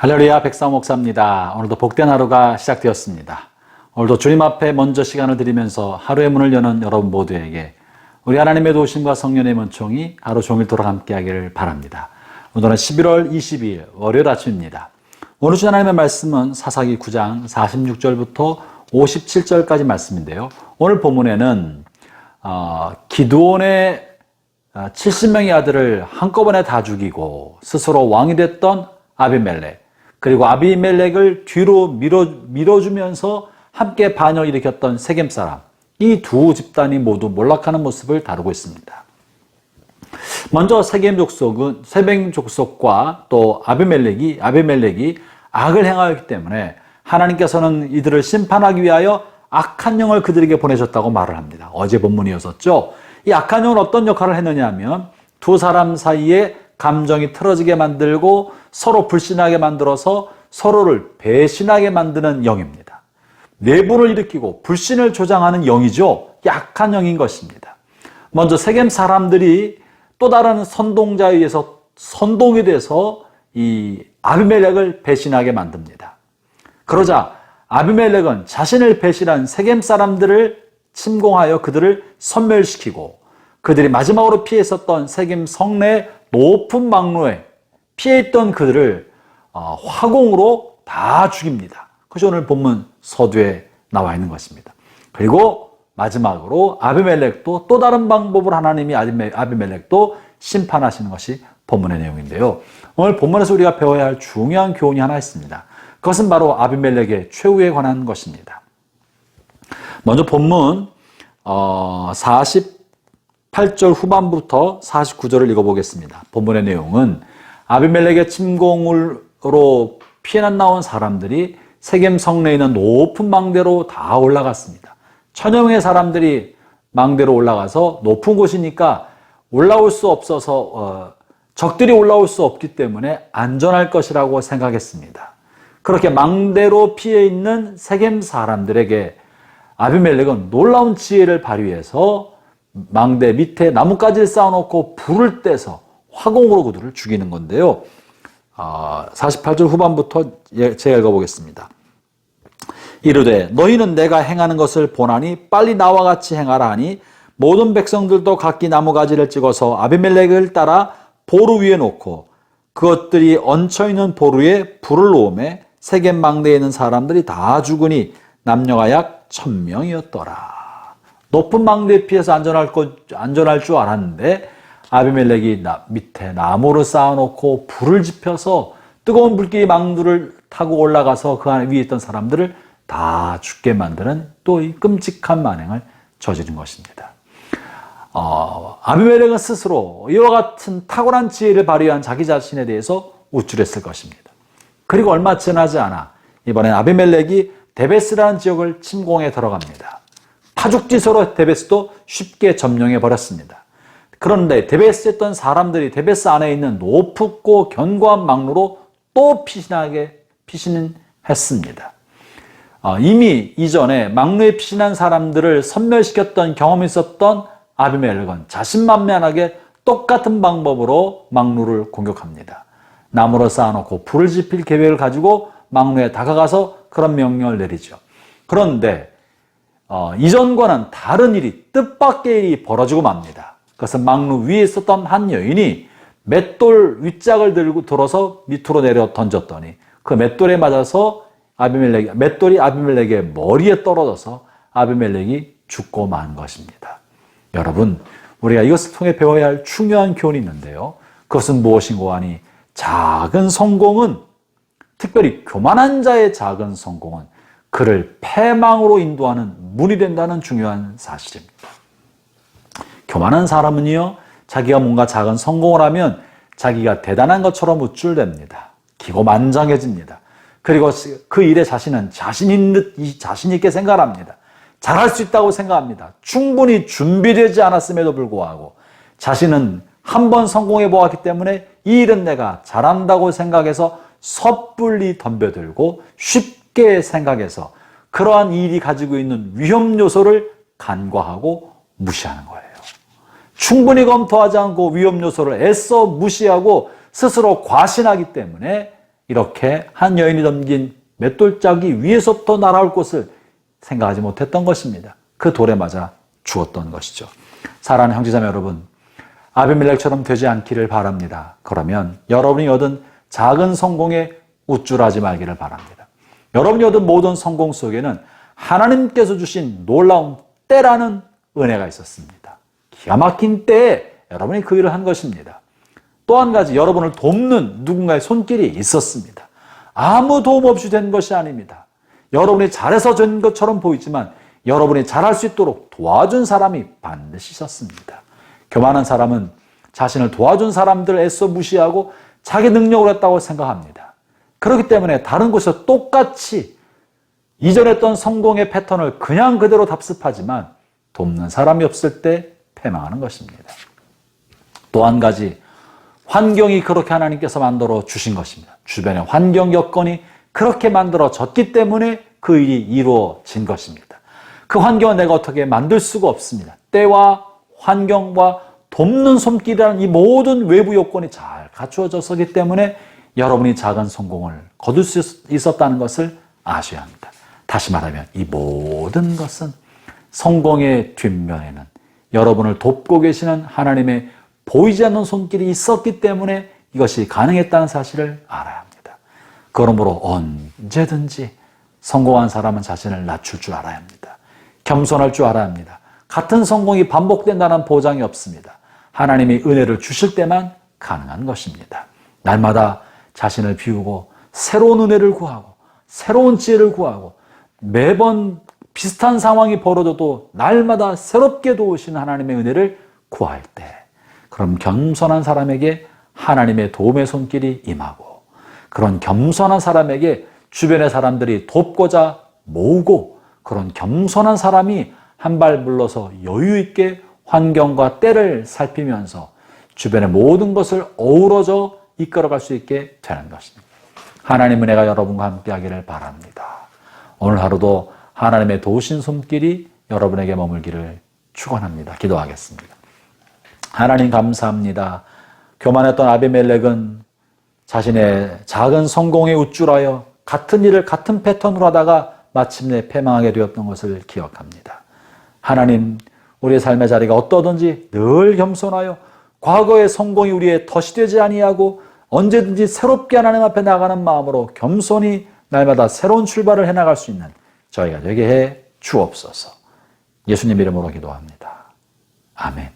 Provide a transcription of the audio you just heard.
할렐루야, 백삼 목사입니다. 오늘도 복된 하루가 시작되었습니다. 오늘도 주님 앞에 먼저 시간을 드리면서 하루의 문을 여는 여러분 모두에게 우리 하나님의 도우심과 성령의 은총이 하루 종일토록 함께하기를 바랍니다. 오늘은 11월 22일 월요일 아침입니다. 오늘 주 하나님의 말씀은 사사기 9장 46절부터 57절까지 말씀인데요. 오늘 본문에는 기드온의 70명의 아들을 한꺼번에 다 죽이고 스스로 왕이 됐던 아비멜렉, 그리고 아비멜렉을 뒤로 밀어주면서 함께 반역을 일으켰던 세겜 사람, 이 두 집단이 모두 몰락하는 모습을 다루고 있습니다. 먼저 세겜 족속과 또 아비멜렉이 악을 행하였기 때문에 하나님께서는 이들을 심판하기 위하여 악한 영을 그들에게 보내셨다고 말을 합니다. 어제 본문이었었죠. 이 악한 영은 어떤 역할을 했느냐 하면 두 사람 사이에 감정이 틀어지게 만들고 서로 불신하게 만들어서 서로를 배신하게 만드는 영입니다. 내분을 일으키고 불신을 조장하는 영이죠. 약한 영인 것입니다. 먼저 세겜 사람들이 또 다른 선동자에 의해서 선동이 돼서 이 아비멜렉을 배신하게 만듭니다. 그러자 아비멜렉은 자신을 배신한 세겜 사람들을 침공하여 그들을 섬멸시키고 그들이 마지막으로 피해 있었던 세겜 성내의 높은 망로에 피해 있던 그들을 화공으로 다 죽입니다. 그것이 오늘 본문 서두에 나와 있는 것입니다. 그리고 마지막으로 아비멜렉도 또 다른 방법으로 하나님이 아비멜렉도 심판하시는 것이 본문의 내용인데요. 오늘 본문에서 우리가 배워야 할 중요한 교훈이 하나 있습니다. 그것은 바로 아비멜렉의 최후에 관한 것입니다. 먼저 본문 48절 후반부터 49절을 읽어보겠습니다. 본문의 내용은 아비멜렉의 침공으로 피해난 나온 사람들이 세겜 성내에 있는 높은 망대로 다 올라갔습니다. 1000여 명의 사람들이 망대로 올라가서 높은 곳이니까 올라올 수 없어서 적들이 올라올 수 없기 때문에 안전할 것이라고 생각했습니다. 그렇게 망대로 피해 있는 세겜 사람들에게 아비멜렉은 놀라운 지혜를 발휘해서 망대 밑에 나뭇가지를 쌓아놓고 불을 떼서 화공으로 그들을 죽이는 건데요. 48절 후반부터 제가 읽어보겠습니다. 이르되 너희는 내가 행하는 것을 보나니 빨리 나와 같이 행하라 하니 모든 백성들도 각기 나무가지를 찍어서 아비멜렉을 따라 보루 위에 놓고 그것들이 얹혀있는 보루에 불을 놓음에 세겜 망대에 있는 사람들이 다 죽으니 남녀가 약 1000명이었더라. 높은 망대에 피해서 안전할 줄 알았는데 아비멜렉이 밑에 나무를 쌓아놓고 불을 지펴서 뜨거운 불길이 망두를 타고 올라가서 그 안에 위에 있던 사람들을 다 죽게 만드는 또 이 끔찍한 만행을 저지른 것입니다. 아비멜렉은 스스로 이와 같은 탁월한 지혜를 발휘한 자기 자신에 대해서 우쭐했을 것입니다. 그리고 얼마 지나지 않아 이번엔 아비멜렉이 데베스라는 지역을 침공해 들어갑니다. 파죽지서로 데베스도 쉽게 점령해 버렸습니다. 그런데 데베스에 있던 사람들이 데베스 안에 있는 높고 견고한 망로로 또 피신했습니다. 이미 이전에 망로에 피신한 사람들을 섬멸시켰던 경험이 있었던 아비멜렉은 자신만만하게 똑같은 방법으로 망로를 공격합니다. 나무로 쌓아놓고 불을 지필 계획을 가지고 망로에 다가가서 그런 명령을 내리죠. 그런데 이전과는 다른 일이 뜻밖의 일이 벌어지고 맙니다. 그것은 망루 위에 있었던 한 여인이 맷돌 윗짝을 들어서 밑으로 내려 던졌더니 그 맷돌에 맞아서 맷돌이 아비멜렉의 머리에 떨어져서 아비멜렉이 죽고 만 것입니다. 여러분, 우리가 이것을 통해 배워야 할 중요한 교훈이 있는데요. 그것은 무엇인고 하니 작은 성공은, 특별히 교만한 자의 작은 성공은 그를 패망으로 인도하는 문이 된다는 중요한 사실입니다. 교만한 사람은요, 자기가 뭔가 작은 성공을 하면 자기가 대단한 것처럼 우쭐댑니다. 기고만장해집니다. 그리고 그 일에 자신은 자신 있게 생각합니다. 잘할 수 있다고 생각합니다. 충분히 준비되지 않았음에도 불구하고 자신은 한 번 성공해 보았기 때문에 이 일은 내가 잘한다고 생각해서 섣불리 덤벼들고 쉽게 생각해서 그러한 일이 가지고 있는 위험 요소를 간과하고 무시하는 거예요. 충분히 검토하지 않고 위험 요소를 애써 무시하고 스스로 과신하기 때문에 이렇게 한 여인이 던진 맷돌짝이 위에서부터 날아올 것을 생각하지 못했던 것입니다. 그 돌에 맞아 죽었던 것이죠. 사랑하는 형제자매 여러분, 아비멜렉처럼 되지 않기를 바랍니다. 그러면 여러분이 얻은 작은 성공에 우쭐하지 말기를 바랍니다. 여러분이 얻은 모든 성공 속에는 하나님께서 주신 놀라운 때라는 은혜가 있었습니다. 기가 막힌 때에 여러분이 그 일을 한 것입니다. 또 한 가지, 여러분을 돕는 누군가의 손길이 있었습니다. 아무 도움 없이 된 것이 아닙니다. 여러분이 잘해서 된 것처럼 보이지만 여러분이 잘할 수 있도록 도와준 사람이 반드시 있었습니다. 교만한 사람은 자신을 도와준 사람들을 애써 무시하고 자기 능력으로 했다고 생각합니다. 그렇기 때문에 다른 곳에서 똑같이 이전에 했던 성공의 패턴을 그냥 그대로 답습하지만 돕는 사람이 없을 때 패망하는 것입니다. 또 한 가지, 환경이 그렇게 하나님께서 만들어 주신 것입니다. 주변의 환경 여건이 그렇게 만들어졌기 때문에 그 일이 이루어진 것입니다. 그 환경은 내가 어떻게 만들 수가 없습니다. 때와 환경과 돕는 손길이라는 이 모든 외부 요건이 잘 갖추어졌기 때문에 여러분이 작은 성공을 거둘 수 있었다는 것을 아셔야 합니다. 다시 말하면 이 모든 것은 성공의 뒷면에는 여러분을 돕고 계시는 하나님의 보이지 않는 손길이 있었기 때문에 이것이 가능했다는 사실을 알아야 합니다. 그러므로 언제든지 성공한 사람은 자신을 낮출 줄 알아야 합니다. 겸손할 줄 알아야 합니다. 같은 성공이 반복된다는 보장이 없습니다. 하나님이 은혜를 주실 때만 가능한 것입니다. 날마다 자신을 비우고 새로운 은혜를 구하고 새로운 지혜를 구하고 매번 비슷한 상황이 벌어져도 날마다 새롭게 도우시는 하나님의 은혜를 구할 때, 그럼 겸손한 사람에게 하나님의 도움의 손길이 임하고, 그런 겸손한 사람에게 주변의 사람들이 돕고자 모으고, 그런 겸손한 사람이 한 발 물러서 여유 있게 환경과 때를 살피면서 주변의 모든 것을 어우러져 이끌어갈 수 있게 되는 것입니다. 하나님 은혜가 여러분과 함께 하기를 바랍니다. 오늘 하루도 하나님의 도우신 손길이 여러분에게 머물기를 축원합니다. 기도하겠습니다. 하나님 감사합니다. 교만했던 아비멜렉은 자신의 작은 성공에 우쭐하여 같은 일을 같은 패턴으로 하다가 마침내 패망하게 되었던 것을 기억합니다. 하나님, 우리의 삶의 자리가 어떠든지 늘 겸손하여 과거의 성공이 우리의 덫이 되지 아니하고 언제든지 새롭게 하나님 앞에 나가는 마음으로 겸손히 날마다 새로운 출발을 해나갈 수 있는 저희가 되게 해 주옵소서. 예수님 이름으로 기도합니다. 아멘.